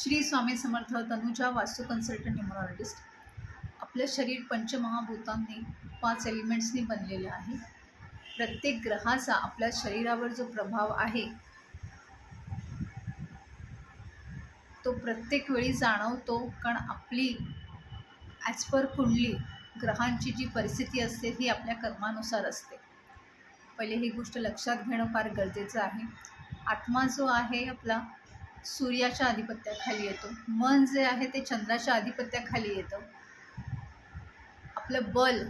श्री स्वामी समर्थ. तनुजा, वास्तु consultant, न्यूमरॉलॉजिस्ट. आपलं शरीर पंचमहाभूतांनी 5 एलिमेंट्सनी बनलेलं आहे. प्रत्येक ग्रहाचा आपल्या शरीरावर जो प्रभाव आहे तो प्रत्येक वेळी जाणवतो, कारण आपली ॲज पर कुंडली ग्रहांची जी परिस्थिती असते ही आपल्या कर्मानुसार असते. पहिले ही गोष्ट लक्षात घेणं फार गरजेचं आहे. आत्मा जो आहे आपला सूर्याच्या आधिपत्याखाली येतो. मन जे आहे ते चंद्राच्या आधिपत्याखाली येतं. आपलं बल,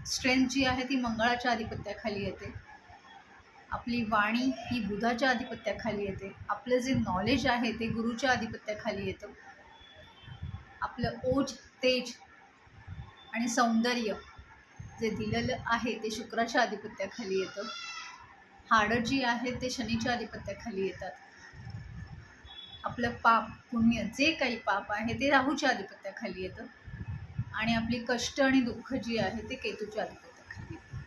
स्ट्रेंथ जी आहे ती मंगळाच्या आधिपत्याखाली येते. आपली वाणी ही बुधाच्या आधिपत्याखाली येते. आपलं जे नॉलेज आहे ते गुरुच्या आधिपत्याखाली येतं. आपलं ओज, तेज आणि सौंदर्य जे दिलेलं आहे ते शुक्राच्या आधिपत्याखाली येतं. हाडं जी आहे ते शनीच्या आधिपत्याखाली येतात. आपलं पाप, पुण्य, जे काही पाप आहे ते राहूच्या आधिपत्याखाली येतं. आणि आपली कष्ट आणि दुःख जी आहे ते केतूच्या आधिपत्याखाली येतं.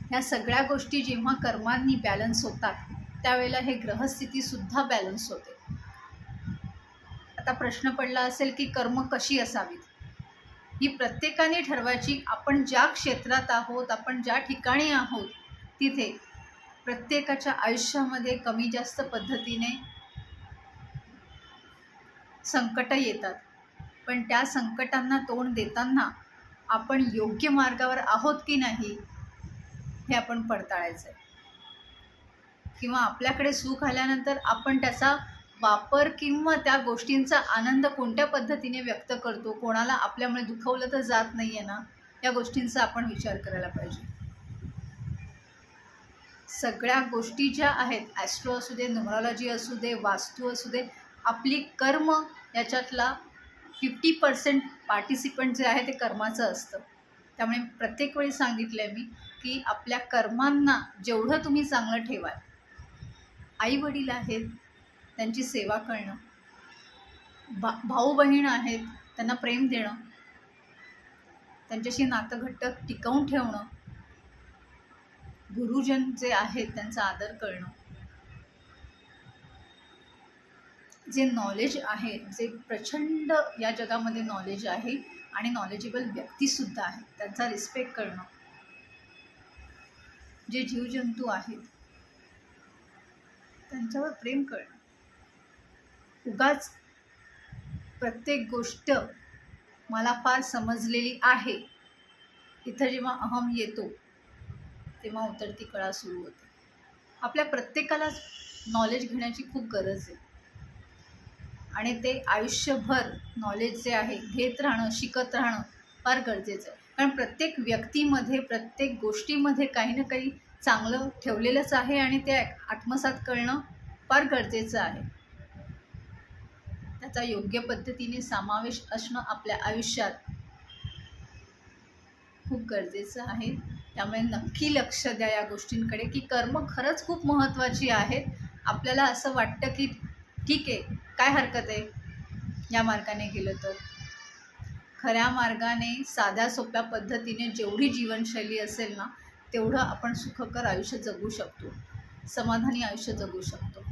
ह्या सगळ्या गोष्टी जेव्हा कर्मांनी बॅलन्स होतात त्यावेळेला हे ग्रहस्थितीसुद्धा बॅलन्स होते. आता प्रश्न पडला असेल की कर्म कशी असावीत? ही प्रत्येकाने ठरवायची. आपण ज्या क्षेत्रात आहोत, आपण ज्या ठिकाणी आहोत तिथे प्रत्येकाच्या आयुष्यामध्ये कमी जास्त पद्धतीने संकट येतात. पण त्या संकटांना तोंड देताना आपण योग्य मार्गावर आहोत की नाही हे आपण पडताळायचं आहे. किंवा आपल्याकडे सुख आल्यानंतर आपण त्याचा वापर किंवा त्या गोष्टींचा आनंद कोणत्या पद्धतीने व्यक्त करतो, कोणाला आपल्यामुळे दुखवलं तर जात नाही आहे ना, या गोष्टींचा आपण विचार करायला पाहिजे. सगळ्या गोष्टी ज्या आहेत, ॲस्ट्रो असू दे, न्यूमरॉलॉजी असू दे, वास्तू असू दे, आपली कर्म याच्यातला 50% पार्टिसिपंट जे आहे ते कर्माचं असतं. त्यामुळे प्रत्येक वेळी सांगितलं आहे मी की आपल्या कर्मांना जेवढं तुम्ही चांगलं ठेवाल, आई वडील आहेत त्यांची सेवा करणं, भाऊ बहीण आहेत त्यांना प्रेम देणं, त्यांच्याशी नातं घट्ट टिकवून ठेवणं, गुरुजन जे आहेत त्यांचा आदर करणं, जे नॉलेज आहे, जे प्रचंड या जगामध्ये नॉलेज आहे आणि नॉलेजेबल व्यक्तीसुद्धा आहेत त्यांचा रिस्पेक्ट करणं, जे जीवजंतू आहेत त्यांच्यावर प्रेम करणं. उगाच प्रत्येक गोष्ट मला फार समजलेली आहे इथं जेव्हा अहम येतो तेव्हा उतरती कळा सुरू होते. आपल्या प्रत्येकाला नॉलेज घेण्याची खूप गरज आहे आणि ते आयुष्यभर नॉलेज जे आहे घेत राहणं, शिकत राहणं फार गरजेचं आहे. कारण प्रत्येक व्यक्तीमध्ये, प्रत्येक गोष्टीमध्ये काही ना काही चांगलं ठेवलेलंच आहे आणि ते आत्मसात करणं फार गरजेचं आहे. त्याचा योग्य पद्धतीने समावेश असणं आपल्या आयुष्यात खूप गरजेचं आहे. त्यामुळे नक्की लक्ष द्या या गोष्टींकडे की कर्म खरंच खूप महत्त्वाची आहेत. आपल्याला असं वाटतं की ठीक आहे, काय हरकत आहे या मार्गाने गेलं तर. खऱ्या मार्गाने साध्या सोप्या पद्धतीने जेवढी जीवनशैली असेल ना तेवढं आपण सुखकर आयुष्य जगू शकतो, समाधानी आयुष्य जगू शकतो.